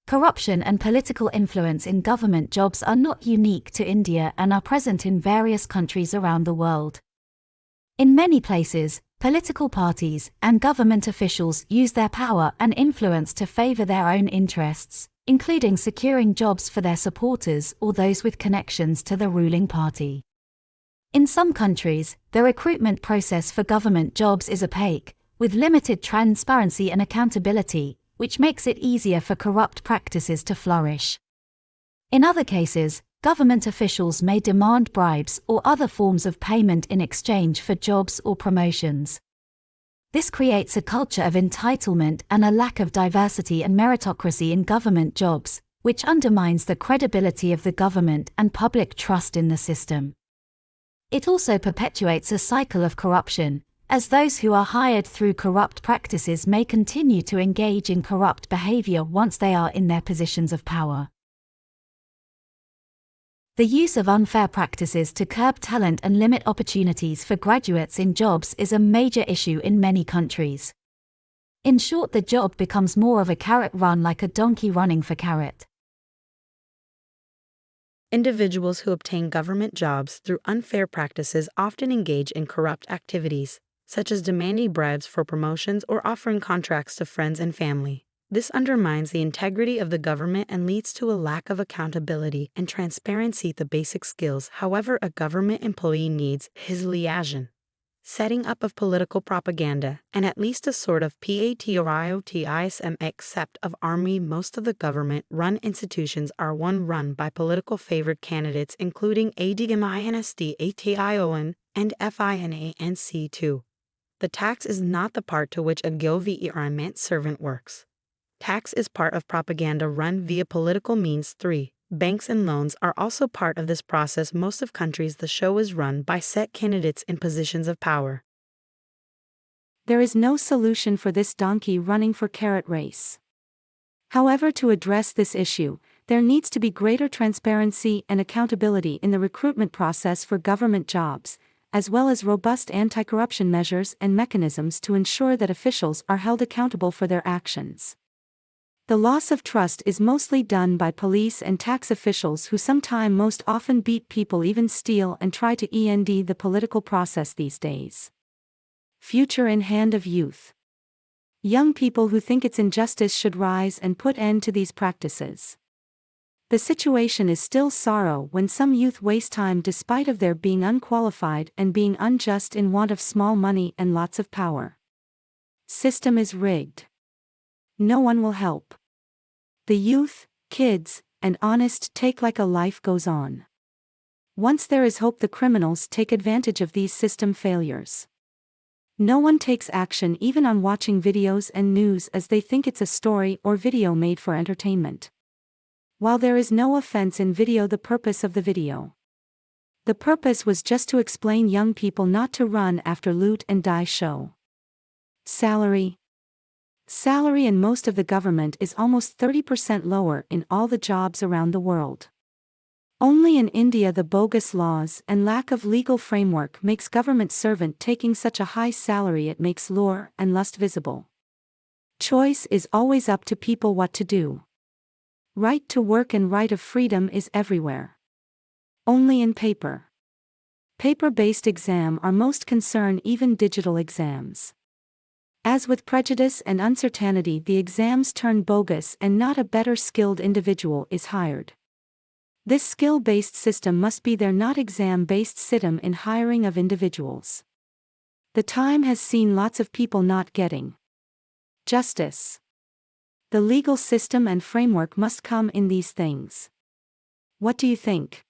Corruption and political influence in government jobs are not unique to India and are present in various countries around the world. In many places, political parties and government officials use their power and influence to favor their own interests, including securing jobs for their supporters or those with connections to the ruling party. In some countries, the recruitment process for government jobs is opaque, with limited transparency and accountability, which makes it easier for corrupt practices to flourish. In other cases, government officials may demand bribes or other forms of payment in exchange for jobs or promotions. This creates a culture of entitlement and a lack of diversity and meritocracy in government jobs, which undermines the credibility of the government and public trust in the system. It also perpetuates a cycle of corruption, as those who are hired through corrupt practices may continue to engage in corrupt behavior once they are in their positions of power. The use of unfair practices to curb talent and limit opportunities for graduates in jobs is a major issue in many countries. In short, the job becomes more of a carrot run, like a donkey running for carrot. Individuals who obtain government jobs through unfair practices often engage in corrupt activities, such as demanding bribes for promotions or offering contracts to friends and family. This undermines the integrity of the government and leads to a lack of accountability and transparency. The basic skills, however, a government employee needs is liaison, setting up of political propaganda, and at least a sort of patriotism. Except of army, most of the government-run institutions are run by political favored candidates, including ADMINSDATION and FINANC2. The tax is not the part to which a government servant works. Tax is part of propaganda run via political means. 3. Banks and loans are also part of this process. Most of countries, the show is run by set candidates in positions of power. There is no solution for this donkey running for carrot race. However, to address this issue, there needs to be greater transparency and accountability in the recruitment process for government jobs, as well as robust anti-corruption measures and mechanisms to ensure that officials are held accountable for their actions. The loss of trust is mostly done by police and tax officials, who sometimes most often beat people, even steal and try to end the political process these days. Future in hand of youth. Young people who think it's injustice should rise and put end to these practices. The situation is still sorrow when some youth waste time despite of their being unqualified and being unjust in want of small money and lots of power. System is rigged. No one will help. The youth, kids, and honest take like a life goes on. Once there is hope, the criminals take advantage of these system failures. No one takes action even on watching videos and news, as they think it's a story or video made for entertainment. While there is no offense in video, the purpose of the video. The purpose was just to explain young people not to run after loot and die show. Salary in most of the government is almost 30% lower in all the jobs around the world. Only in India the bogus laws and lack of legal framework makes government servant taking such a high salary. It makes lure and lust visible. Choice is always up to people what to do. Right to work and right of freedom is everywhere. Only in paper. Paper-based exam are most concerned, even digital exams. As with prejudice and uncertainty, the exams turn bogus and not a better skilled individual is hired. This skill-based system must be there, not exam-based system in hiring of individuals. The time has seen lots of people not getting justice. The legal system and framework must come in these things. What do you think?